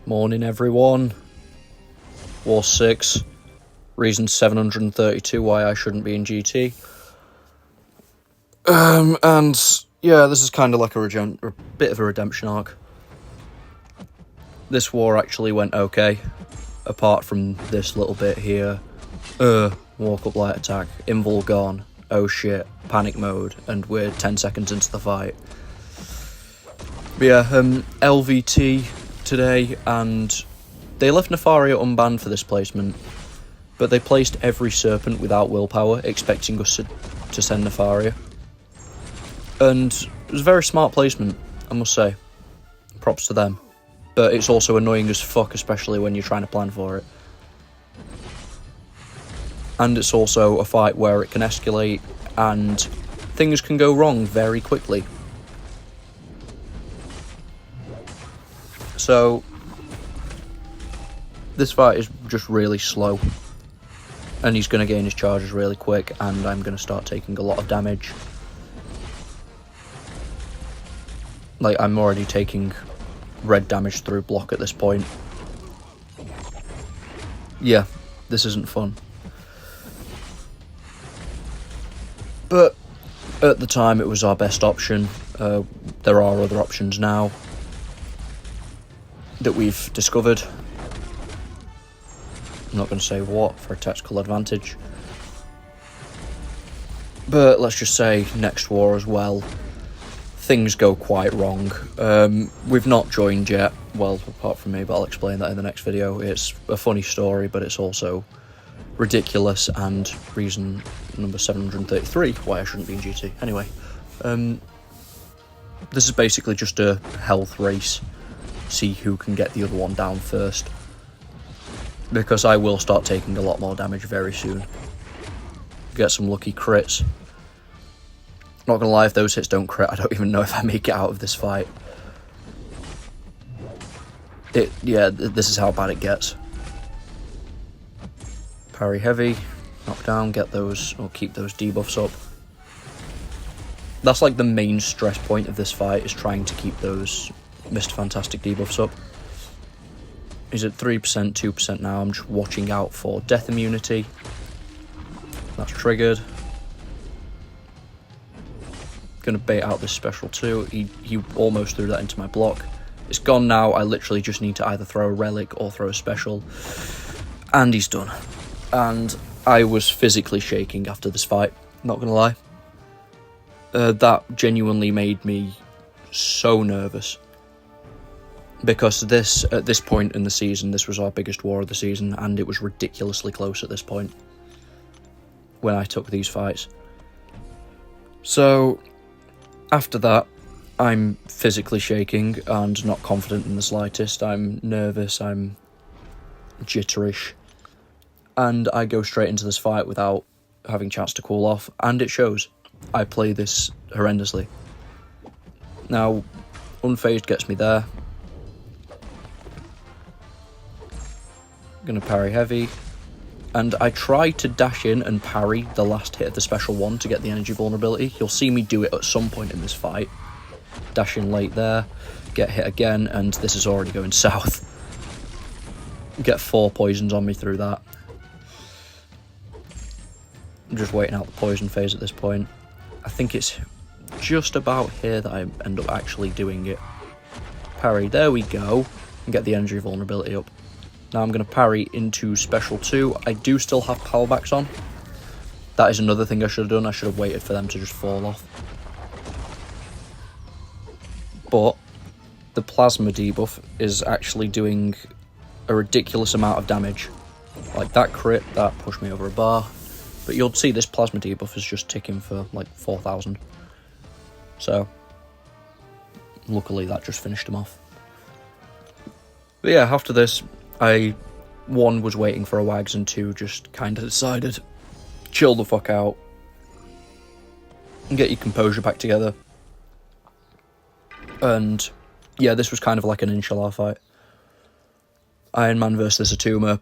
Morning everyone. War 6. Reason 732 why I shouldn't be in GT. And yeah, this is kind of like a bit of a redemption arc. This war actually went okay, apart from this little bit here. Walk up light attack, invul gone, oh shit, panic mode, and we're 10 seconds into the fight. But yeah, LVT today, and they left Nefaria unbanned for this placement, but they placed every Serpent without willpower, expecting us to send Nefaria. And it was a very smart placement, I must say. Props to them. But it's also annoying as fuck, especially when you're trying to plan for it. And it's also a fight where it can escalate, and things can go wrong very quickly. So, this fight is just really slow. And he's going to gain his charges really quick, and I'm going to start taking a lot of damage. Like, I'm already taking red damage through block at this point. Yeah, this isn't fun. But at the time it was our best option. There are other options now that we've discovered. I'm not going to say what for a tactical advantage. But let's just say next war as well, things go quite wrong. We've not joined yet, well, apart from me, but I'll explain that in the next video. It's a funny story, but it's also ridiculous, and reason number 733 why I shouldn't be in GT. Anyway, this is basically just a health race. See who can get the other one down first. Because I will start taking a lot more damage very soon. Get some lucky crits. Not gonna lie, if those hits don't crit, I don't even know if I make it out of this fight. Yeah, this is how bad it gets. Parry heavy, knock down, get those, or keep those debuffs up. That's like the main stress point of this fight, is trying to keep those Mr. Fantastic debuffs up. He's at 3%, 2% now. I'm just watching out for death immunity. That's triggered. Gonna bait out this special too. He almost threw that into my block. It's gone now. I literally just need to either throw a relic or throw a special. And he's done. And I was physically shaking after this fight, not gonna lie. That genuinely made me so nervous. Because at this point in the season, this was our biggest war of the season, and it was ridiculously close at this point when I took these fights. So, after that, I'm physically shaking and not confident in the slightest. I'm nervous, I'm jitterish, and I go straight into this fight without having a chance to cool off, and it shows. I play this horrendously. Now, Unfazed gets me there. Gonna parry heavy, and I try to dash in and parry the last hit of the special one to get the energy vulnerability. You'll see me do it at some point in this fight. Dash in late there, get hit again, and this is already going south. Get 4 poisons on me through that. I'm just waiting out the poison phase at this point. I think it's just about here that I end up actually doing it. Parry, there we go, and get the energy vulnerability up. Now I'm going to parry into special 2. I do still have power backs on. That is another thing I should have done. I should have waited for them to just fall off. But the plasma debuff is actually doing a ridiculous amount of damage. Like that crit, that pushed me over a bar. But you'll see this plasma debuff is just ticking for like 4,000. So, luckily that just finished him off. But yeah, after this, I, 1, was waiting for a wags, and 2, just kind of decided, chill the fuck out, and get your composure back together. And, yeah, this was kind of like an Inshallah fight. Iron Man versus Atuma.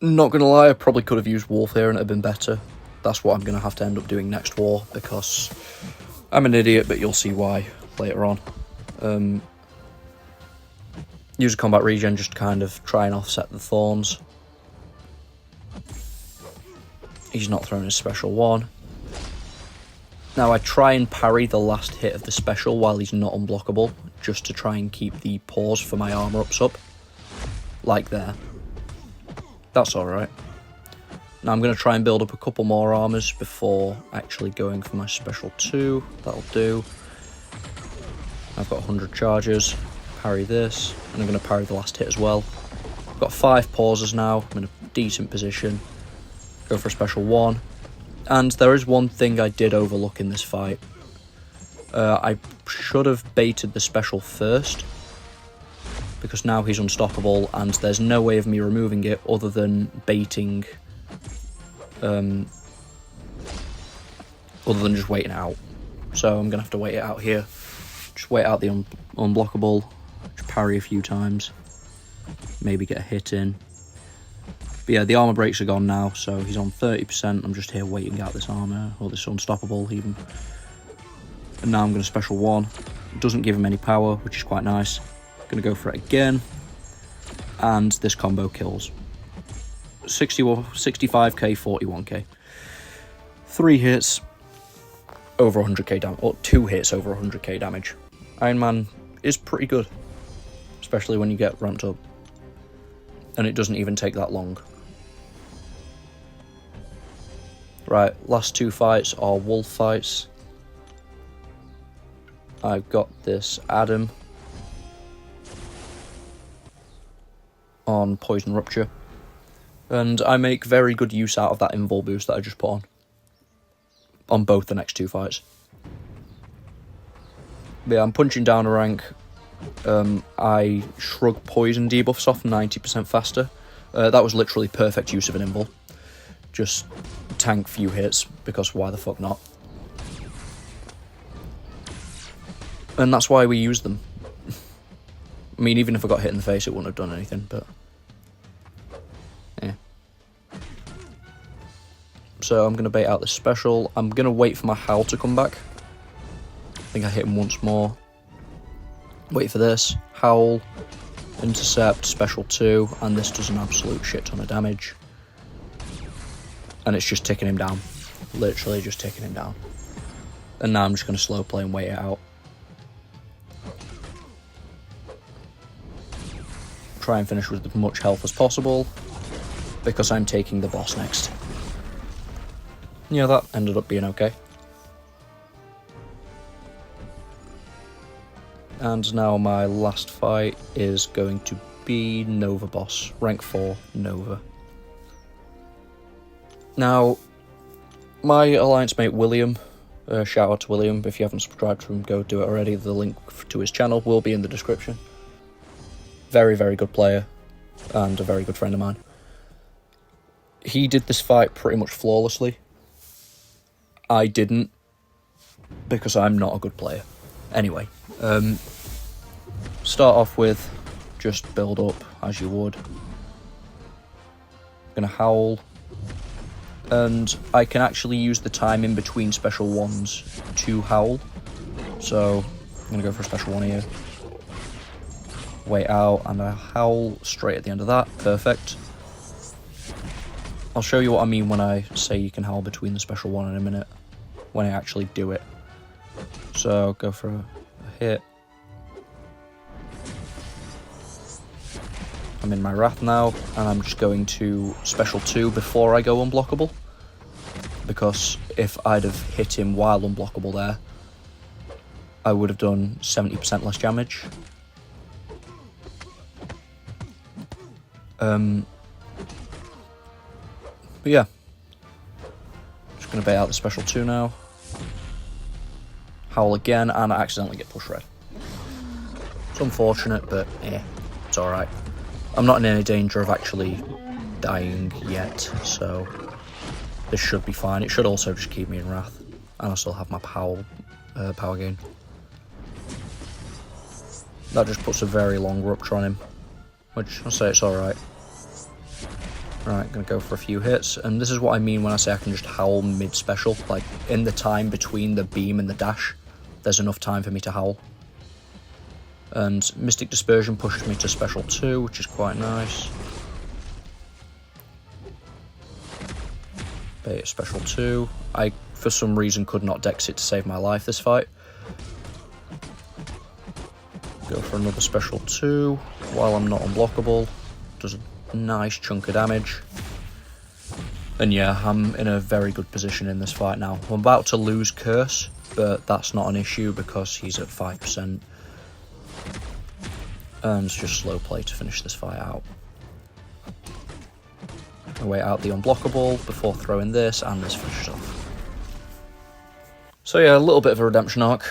Not gonna lie, I probably could have used Wolf here and it would have been better. That's what I'm gonna have to end up doing next war, because I'm an idiot, but you'll see why later on. Use a combat regen just to kind of try and offset the thorns. He's not throwing his special one. Now I try and parry the last hit of the special while he's not unblockable, just to try and keep the pause for my armor ups up. Like there. That's alright. Now I'm going to try and build up a couple more armors before actually going for my special 2. That'll do. I've got 100 charges. Parry this. And I'm going to parry the last hit as well. I've got 5 pauses now. I'm in a decent position. Go for a special 1. And there is one thing I did overlook in this fight. I should have baited the special first, because now he's unstoppable and there's no way of me removing it other than baiting, other than just waiting it out. So I'm going to have to wait it out here. Just wait out the unblockable, just parry a few times, maybe get a hit in. But yeah, the armor breaks are gone now, so he's on 30%. I'm just here waiting out this armor, or this unstoppable even. And now I'm going to special 1. It doesn't give him any power, which is quite nice. Going to go for it again. And this combo kills. 65k, 41k. 3 hits, over 100k damage, or 2 hits over 100k damage. Iron Man is pretty good, especially when you get ramped up. And it doesn't even take that long. Right, last 2 fights are wolf fights. I've got this Adam on Poison Rupture. And I make very good use out of that invul boost that I just put on both the next 2 fights. But yeah, I'm punching down a rank. I shrug poison debuffs off 90% faster. That was literally perfect use of an invul. Just tank few hits, because why the fuck not? And that's why we use them. I mean, even if I got hit in the face, it wouldn't have done anything, but... yeah. So I'm going to bait out this special. I'm going to wait for my Howl to come back. I think I hit him once more. Wait for this. Howl, intercept, special 2, and this does an absolute shit ton of damage. And it's just ticking him down. Literally just ticking him down. And now I'm just going to slow play and wait it out. Try and finish with as much health as possible, because I'm taking the boss next. Yeah, that ended up being okay. And now my last fight is going to be Nova boss, rank 4 Nova. Now, my alliance mate William, shout out to William, if you haven't subscribed to him, go do it already. The link to his channel will be in the description. Very, very good player, and a very good friend of mine. He did this fight pretty much flawlessly. I didn't, because I'm not a good player. Anyway, start off with just build up as you would. Gonna Howl, and I can actually use the time in between special 1s to Howl. So I'm gonna go for a special 1 here. Wait out, and I Howl straight at the end of that. Perfect. I'll show you what I mean when I say you can Howl between the special 1 in a minute, when I actually do it. So go for a hit. I'm in my Wrath now, and I'm just going to special 2 before I go unblockable, because if I'd have hit him while unblockable there, I would have done 70% less damage. But yeah, just going to bait out the special 2 now. Howl again, and I accidentally get push red. It's unfortunate, but yeah, it's alright. I'm not in any danger of actually dying yet, so this should be fine. It should also just keep me in Wrath, and I still have my power gain. That just puts a very long rupture on him, which I'll say it's alright. Right, gonna go for a few hits, and this is what I mean when I say I can just Howl mid-special. Like, in the time between the beam and the dash, there's enough time for me to Howl. And Mystic Dispersion pushes me to Special 2, which is quite nice. Beta Special 2. I, for some reason, could not dex it to save my life this fight. Go for another Special 2, while I'm not unblockable. Does a nice chunk of damage. And yeah, I'm in a very good position in this fight now. I'm about to lose Curse, but that's not an issue because he's at 5%. And it's just slow play to finish this fight out. I wait out the unblockable before throwing this, and this finishes off. So yeah, a little bit of a redemption arc.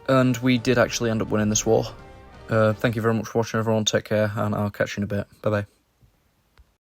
And we did actually end up winning this war. Thank you very much for watching, everyone. Take care, and I'll catch you in a bit. Bye-bye.